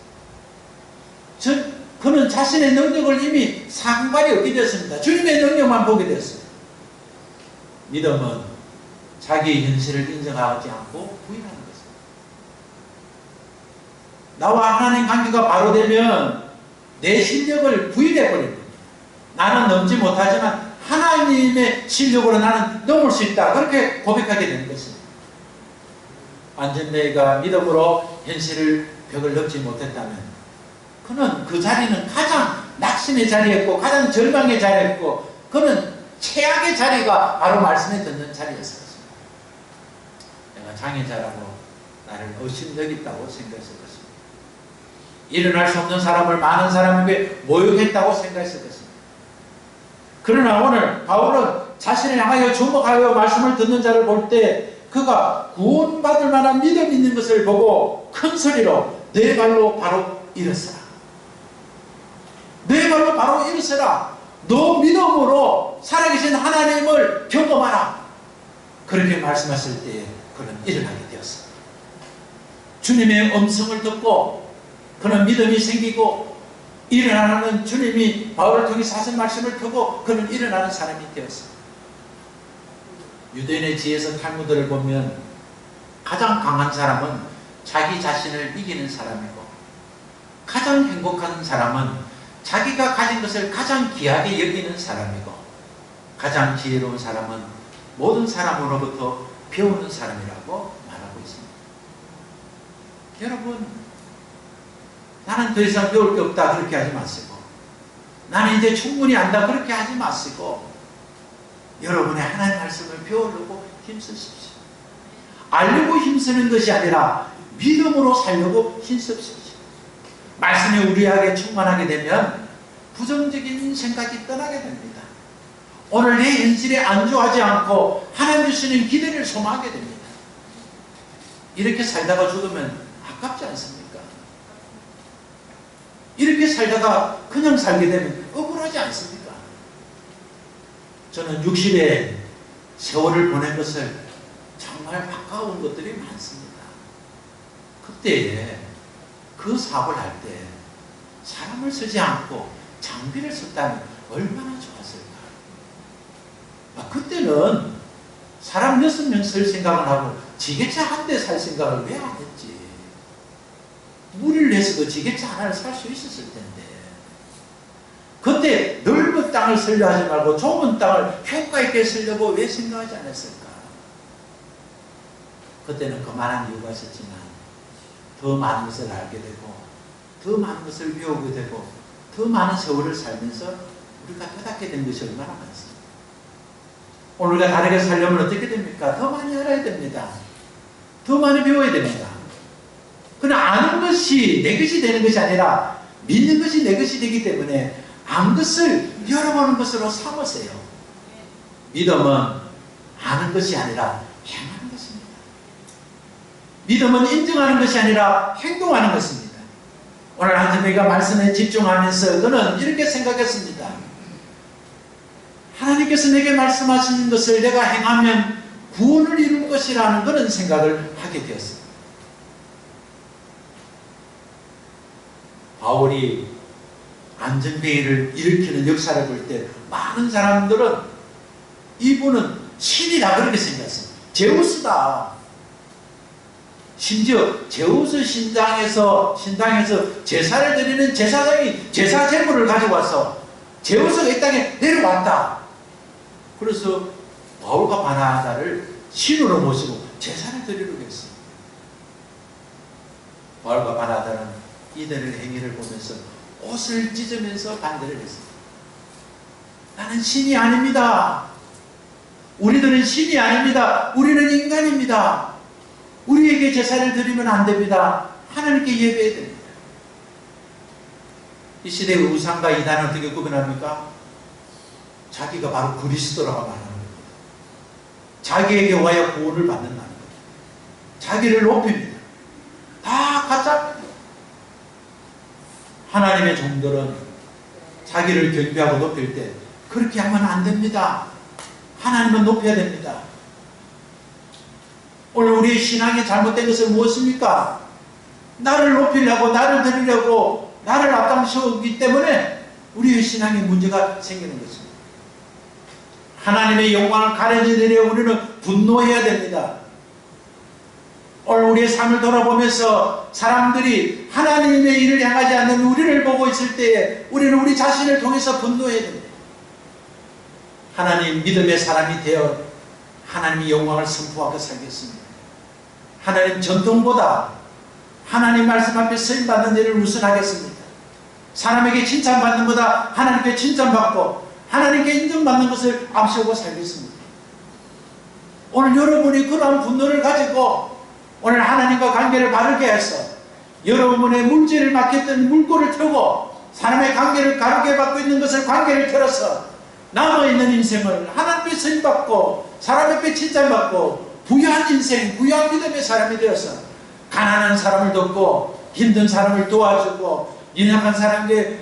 그는 자신의 능력을 이미 상관이 없게 되었습니다. 주님의 능력만 보게 되었습니다. 믿음은 자기의 현실을 인정하지 않고 부인하는 것입니다. 나와 하나님 관계가 바로 되면 내 실력을 부인해버립니다. 나는 넘지 못하지만 하나님의 실력으로 나는 넘을 수 있다. 그렇게 고백하게 되는 것입니다. 안전대가 믿음으로 현실을 벽을 넘지 못했다면 그는 그 자리는 가장 낙심의 자리였고 가장 절망의 자리였고 그는 최악의 자리가 바로 말씀에 듣는 자리였습니다. 내가 장애자라고 나를 의심되겠다고 생각했을 것입니다. 일어날 수 없는 사람을 많은 사람에게 모욕했다고 생각했을 것입니다. 그러나 오늘 바울은 자신을 향하여 주목하여 말씀을 듣는 자를 볼 때 그가 구원받을 만한 믿음이 있는 것을 보고 큰 소리로 내 발로 바로 일어서라. 내 발로 바로 일어서라. 너 믿음으로 살아계신 하나님을 경험하라. 그렇게 말씀하실 때에 그는 일어나게 되었습니다. 주님의 음성을 듣고 그는 믿음이 생기고 일어나는 주님이 바울을 통해서 하신 말씀을 듣고 그는 일어나는 사람이 되었습니다. 유대인의 지혜에서 탈무드를 보면 가장 강한 사람은 자기 자신을 이기는 사람이고 가장 행복한 사람은 자기가 가진 것을 가장 귀하게 여기는 사람이고 가장 지혜로운 사람은 모든 사람으로부터 배우는 사람이라고 말하고 있습니다. 여러분, 나는 더 이상 배울 게 없다 그렇게 하지 마시고 나는 이제 충분히 안다 그렇게 하지 마시고 여러분의 하나님의 말씀을 배우려고 힘쓰십시오. 알려고 힘쓰는 것이 아니라 믿음으로 살려고 힘쓰십시오. 말씀이 우리에게 충만하게 되면 부정적인 생각이 떠나게 됩니다. 오늘 내 현실에 안주하지 않고 하나님 주시는 기대를 소망하게 됩니다. 이렇게 살다가 죽으면 아깝지 않습니까? 이렇게 살다가 그냥 살게 되면 억울하지 않습니까? 저는 60의 세월을 보낸 것을 정말 아까운 것들이 많습니다. 그때에 그 사업을 할 때 사람을 쓰지 않고 장비를 썼다면 얼마나 좋았을까. 그때는 사람 6명 쓸 생각을 하고 지게차 한 대 살 생각을 왜 안 했지. 무리를 해서도 지게차 하나를 살 수 있었을 텐데 그때 넓은 땅을 쓰려 하지 말고 좁은 땅을 효과 있게 쓰려고 왜 생각하지 않았을까. 그때는 그만한 이유가 있었지만 더 많은 것을 알게 되고 더 많은 것을 배우게 되고 더 많은 세월을 살면서 우리가 깨닫게 된 것이 얼마나 많습니다. 오늘 우리가 다르게 살려면 어떻게 됩니까? 더 많이 알아야 됩니다. 더 많이 배워야 됩니다. 그러나 아는 것이 내 것이 되는 것이 아니라 믿는 것이 내 것이 되기 때문에 안 것을 열어보는 것으로 삼으세요. 믿음은 아는 것이 아니라 행하는 것입니다. 믿음은 인정하는 것이 아니라 행동하는 것입니다. 오늘 한정배가 말씀에 집중하면서 그는 이렇게 생각했습니다. 하나님께서 내게 말씀하시는 것을 내가 행하면 구원을 이룰 것이라는 그런 생각을 하게 되었습니다. 바울이 안전뱅이를 일으키는 역사를 볼 때 많은 사람들은 이분은 신이다 그렇게 생각했습니다. 제우스다. 심지어 제우스 신당에서 제사를 드리는 제사장이 제사 제물을 가지고 와서 제우스가 이 땅에 내려왔다. 그래서 바울과 바나바를 신으로 모시고 제사를 드리려고 했습니다. 바울과 바나바는 이들의 행위를 보면서 옷을 찢으면서 반대를 했습니다. 나는 신이 아닙니다. 우리들은 신이 아닙니다. 우리는 인간입니다. 우리에게 제사를 드리면 안 됩니다. 하나님께 예배해야 됩니다. 이 시대의 우상과 이단은 어떻게 구분합니까? 자기가 바로 그리스도라고 말하는 겁니다. 자기에게 와야 구원을 받는다는 거죠. 자기를 높입니다. 다 가짜입니다. 하나님의 종들은 자기를 경배하고 높일 때 그렇게 하면 안 됩니다. 하나님은 높여야 됩니다. 오늘 우리의 신앙이 잘못된 것은 무엇입니까? 나를 높이려고, 나를 드리려고, 나를 앞장서기 때문에 우리의 신앙에 문제가 생기는 것입니다. 하나님의 영광을 가려내려 우리는 분노해야 됩니다. 오늘 우리의 삶을 돌아보면서 사람들이 하나님의 일을 향하지 않는 우리를 보고 있을 때에 우리는 우리 자신을 통해서 분노해야 됩니다. 하나님 믿음의 사람이 되어 하나님의 영광을 선포하고 살겠습니다. 하나님 전통보다 하나님 말씀 앞에 쓰임받는 일을 우선하겠습니다. 사람에게 칭찬받는 것보다 하나님께 칭찬받고 하나님께 인정받는 것을 앞세우고 살겠습니다. 오늘 여러분이 그러한 분노를 가지고 오늘 하나님과 관계를 바르게 해서 여러분의 물질을 막혔던 물꼬를 트고 사람의 관계를 가르게 받고 있는 것을 관계를 틀어서 남아있는 인생을 하나님께 쓰임받고 사람 앞에 칭찬받고 부유한 인생, 부유한 믿음의 사람이 되어서 가난한 사람을 돕고 힘든 사람을 도와주고 연약한 사람에게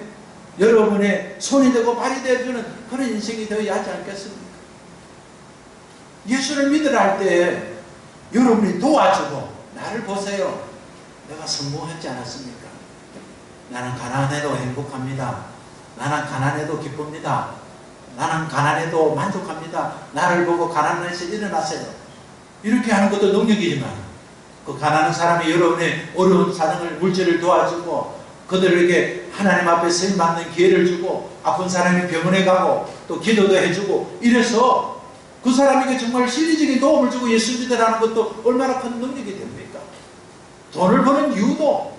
여러분의 손이 되고 발이 되어주는 그런 인생이 되어야 하지 않겠습니까? 예수를 믿으라 할 때 여러분이 도와주고 나를 보세요. 내가 성공하지 않았습니까? 나는 가난해도 행복합니다. 나는 가난해도 기쁩니다. 나는 가난해도 만족합니다. 나를 보고 가난해서 일어나세요. 이렇게 하는 것도 능력이지만 그 가난한 사람이 여러분의 어려운 사정을 물질을 도와주고 그들에게 하나님 앞에 쓰임받는 기회를 주고 아픈 사람이 병원에 가고 또 기도도 해주고 이래서 그 사람에게 정말 실리적인 도움을 주고 예수 믿으라는 것도 얼마나 큰 능력이 됩니까? 돈을 버는 이유도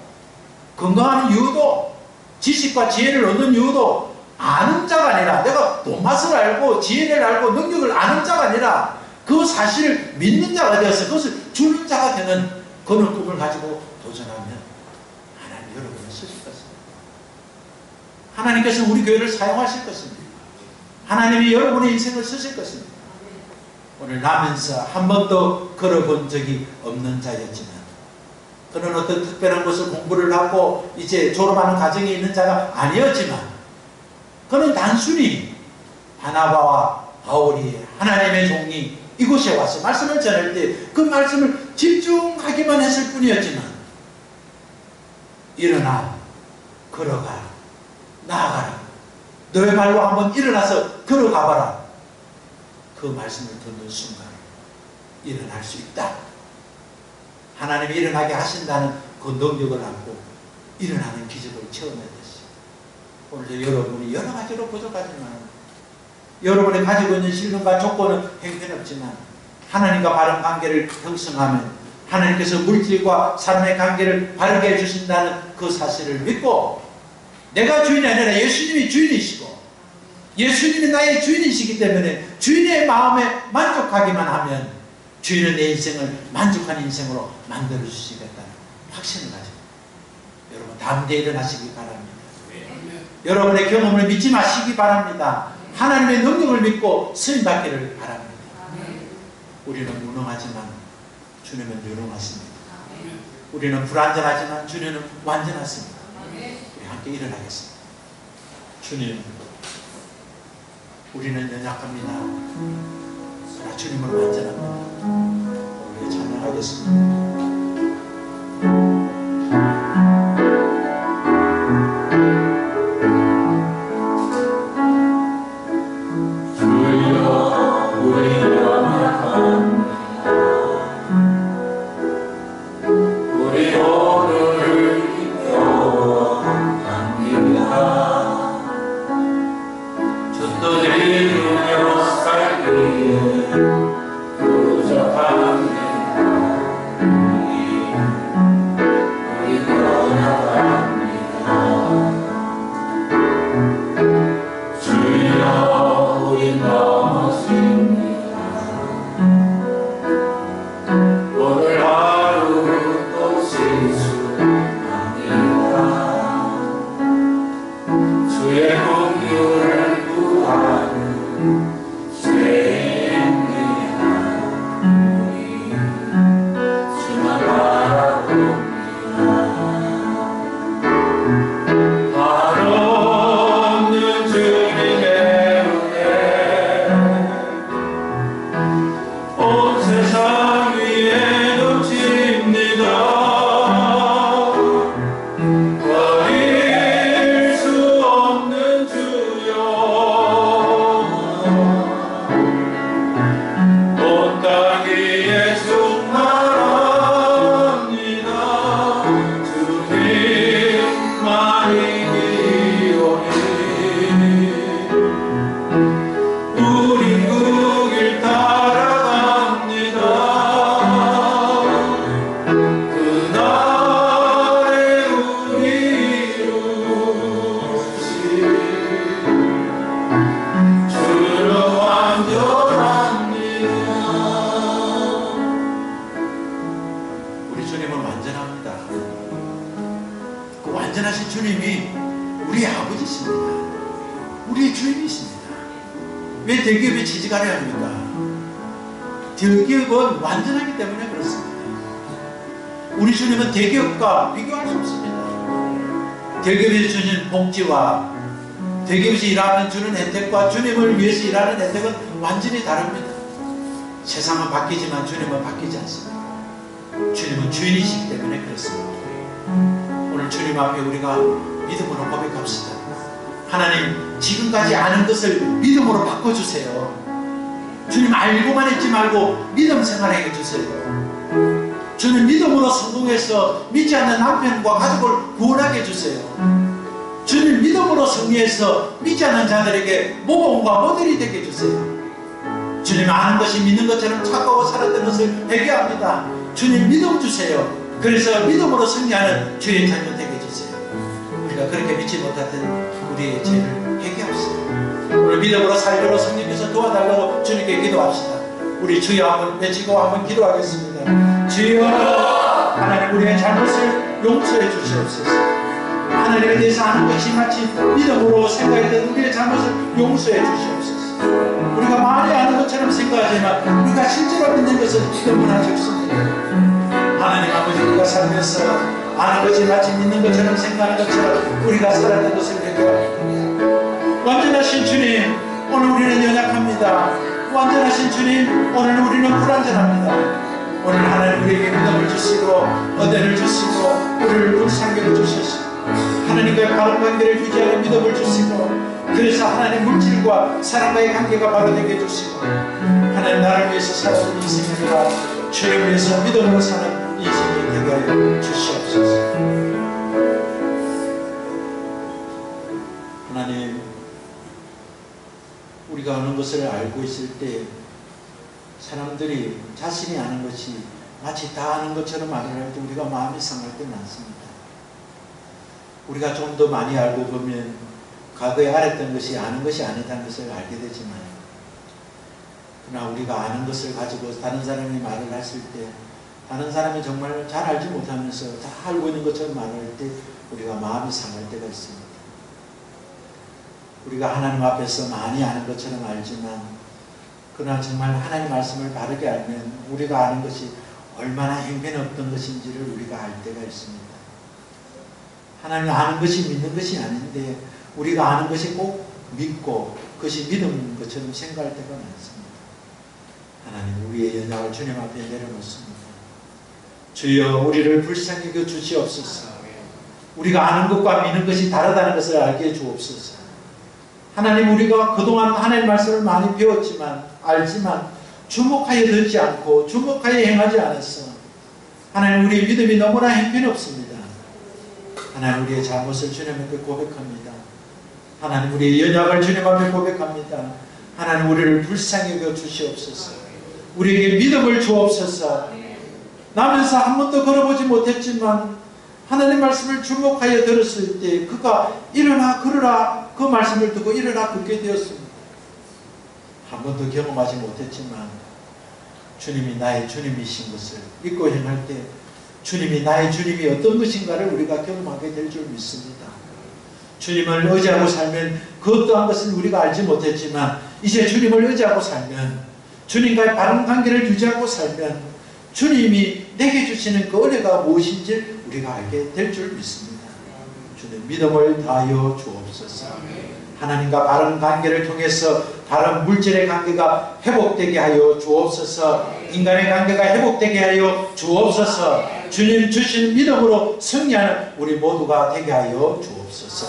건강한 이유도 지식과 지혜를 얻는 이유도 아는 자가 아니라 내가 돈 맛을 알고 지혜를 알고 능력을 아는 자가 아니라 그 사실을 믿는 자가 되어서 그것을 주는 자가 되는 그런 꿈을 가지고 도전하면 하나님 여러분을 쓰실 것입니다. 하나님께서 우리 교회를 사용하실 것입니다. 하나님이 여러분의 인생을 쓰실 것입니다. 오늘 나면서 한 번도 걸어본 적이 없는 자였지만 그는 어떤 특별한 것을 공부를 하고 이제 졸업하는 과정에 있는 자가 아니었지만 그는 단순히 바나바와 바울이 하나님의 종이 이곳에 와서 말씀을 전할 때 그 말씀을 집중하기만 했을 뿐이었지만 일어나 걸어가 나아가라 너의 발로 한번 일어나서 걸어가봐라 그 말씀을 듣는 순간 일어날 수 있다. 하나님이 일어나게 하신다는 그 능력을 안고 일어나는 기적을 체험했듯이 오늘도 여러분이 여러 가지로 부족하지만 여러분이 가지고 있는 실력과 조건은 형편없지만 하나님과 바른 관계를 형성하면 하나님께서 물질과 사람의 관계를 바르게 해주신다는 그 사실을 믿고 내가 주인이 아니라 예수님이 주인이시고 예수님이 나의 주인이시기 때문에 주인의 마음에 만족하기만 하면 주인은 내 인생을 만족한 인생으로 만들어주시겠다는 확신을 가지고 여러분 담대히 일어나시기 바랍니다. 여러분의 경험을 믿지 마시기 바랍니다. 하나님의 능력을 믿고 쓰임받기를 바랍니다. 우리는 무능하지만 주님은 유능하십니다. 우리는 불완전하지만 주님은 완전하십니다. 우리 함께 일어나겠습니다. 주님, 우리는 연약합니다. 그러나 주님은 완전합니다. 우리 찬양하겠습니다. 부족합니다. 완전합니다. 그 완전하신 주님이 우리의 아버지십니다. 우리의 주인이십니다. 왜 대기업에 취직하려 합니까? 대기업은 완전하기 때문에 그렇습니다. 우리 주님은 대기업과 비교할 수 없습니다. 대기업에서 주는 복지와 대기업에서 일하는 주는 혜택과 주님을 위해서 일하는 혜택은 완전히 다릅니다. 세상은 바뀌지만 주님은 바뀌지 않습니다. 주님은 주인이시기 때문에 그렇습니다. 오늘 주님 앞에 우리가 믿음으로 고백합시다. 하나님, 지금까지 아는 것을 믿음으로 바꿔주세요. 주님, 알고만 있지 말고 믿음 생활하게 해주세요. 주님, 믿음으로 성공해서 믿지 않는 남편과 가족을 구원하게 해주세요. 주님, 믿음으로 승리해서 믿지 않는 자들에게 모범과 모델이 되게 해주세요. 주님, 아는 것이 믿는 것처럼 착하고 살았던 것을 회개합니다. 주님, 믿음 주세요. 그래서 믿음으로 승리하는 주의 자녀 되게 해주세요. 우리가 그렇게 믿지 못했던 우리의 죄를 회개합시다. 오늘 믿음으로 살도록 성령께서 도와달라고 주님께 기도합시다. 우리 주여 한번 외치고 한번 기도하겠습니다. 주여, 하나님, 우리의 잘못을 용서해 주시옵소서. 하나님에 대해서 아는 것이 마치 믿음으로 생각했던 우리의 잘못을 용서해 주시옵소서. 우리가 말이 아는 것처럼 생각하지만 우리가 실제로 믿는 것은 믿음은 아직 없습니다. 하나님 아버지, 우리가 살면서 아는 것이 마치 믿는 것처럼 생각하는 것처럼 우리가 살았던 것을 회개합니다. 완전하신 주님, 오늘 우리는 연약합니다. 완전하신 주님, 오늘 우리는 불완전합니다. 오늘 하나님 우리에게 믿음을 주시고 은혜를 주시고 우리를 불쌍히 주시고 하나님과의 바른 관계를 유지하는 믿음을 주시고, 그래서 하나님 물질과 사람과의 관계가 바로 되게 해주시고, 하나님 나를 위해서 살아온 인생이 아니라 주를 위해서 믿음으로 사는 인생이 되게 하여 주시옵소서. 하나님, 우리가 어느 것을 알고 있을 때 사람들이 자신이 아는 것이 마치 다 아는 것처럼 말을 할 때 우리가 마음이 상할 때 많습니다. 우리가 좀 더 많이 알고 보면 과거에 알았던 것이 아는 것이 아니다는 것을 알게 되지만, 그러나 우리가 아는 것을 가지고 다른 사람이 말을 했을 때 다른 사람이 정말 잘 알지 못하면서 다 알고 있는 것처럼 말할 때 우리가 마음이 상할 때가 있습니다. 우리가 하나님 앞에서 많이 아는 것처럼 알지만, 그러나 정말 하나님 말씀을 바르게 알면 우리가 아는 것이 얼마나 형편없던 것인지를 우리가 알 때가 있습니다. 하나님 아는 것이 믿는 것이 아닌데 우리가 아는 것이 꼭 믿고 그것이 믿음인 것처럼 생각할 때가 많습니다. 하나님, 우리의 연약을 주님 앞에 내려놓습니다. 주여, 우리를 불쌍히 여겨 주시옵소서. 우리가 아는 것과 믿는 것이 다르다는 것을 알게 해 주옵소서. 하나님, 우리가 그동안 하나님 말씀을 많이 배웠지만 알지만 주목하여 듣지 않고 주목하여 행하지 않았어. 하나님, 우리의 믿음이 너무나 형편없습니다. 하나님, 우리의 잘못을 주님 앞에 고백합니다. 하나님, 우리의 연약을 주님 앞에 고백합니다. 하나님, 우리를 불쌍히 여겨 주시옵소서. 우리에게 믿음을 주옵소서. 나면서 한 번도 걸어보지 못했지만 하나님 말씀을 주목하여 들었을 때 그가 일어나 걸으라 그 말씀을 듣고 일어나 걷게 되었습니다. 한 번도 경험하지 못했지만 주님이 나의 주님이신 것을 믿고 행할 때 주님이 나의 주님이 어떤 것인가를 우리가 경험하게 될 줄 믿습니다. 주님을 의지하고 살면 그 어떠한 것은 우리가 알지 못했지만 이제 주님을 의지하고 살면, 주님과의 바른 관계를 유지하고 살면 주님이 내게 주시는 그 은혜가 무엇인지 우리가 알게 될 줄 믿습니다. 주님, 믿음을 다하여 주옵소서. 하나님과 바른 관계를 통해서 다른 물질의 관계가 회복되게 하여 주옵소서. 인간의 관계가 회복되게 하여 주옵소서. 주님 주신 믿음으로 승리하는 우리 모두가 되게 하여 주옵소서.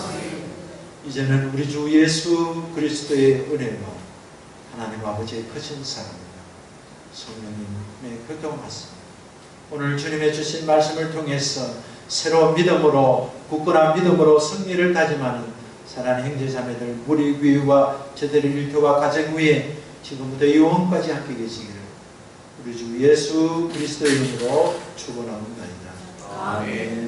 이제는 우리 주 예수 그리스도의 은혜로 하나님 아버지의 크신 사랑과 성령님의 교통하심, 오늘 주님의 주신 말씀을 통해서 새로운 믿음으로, 굳건한 믿음으로 승리를 다짐하는 사랑하는 형제자매들 무리 위와 저들의 일터와 가정 위에 지금부터 영원까지 함께 계시기를 우리 주 예수 그리스도의 이름으로 축원합니다. 아멘.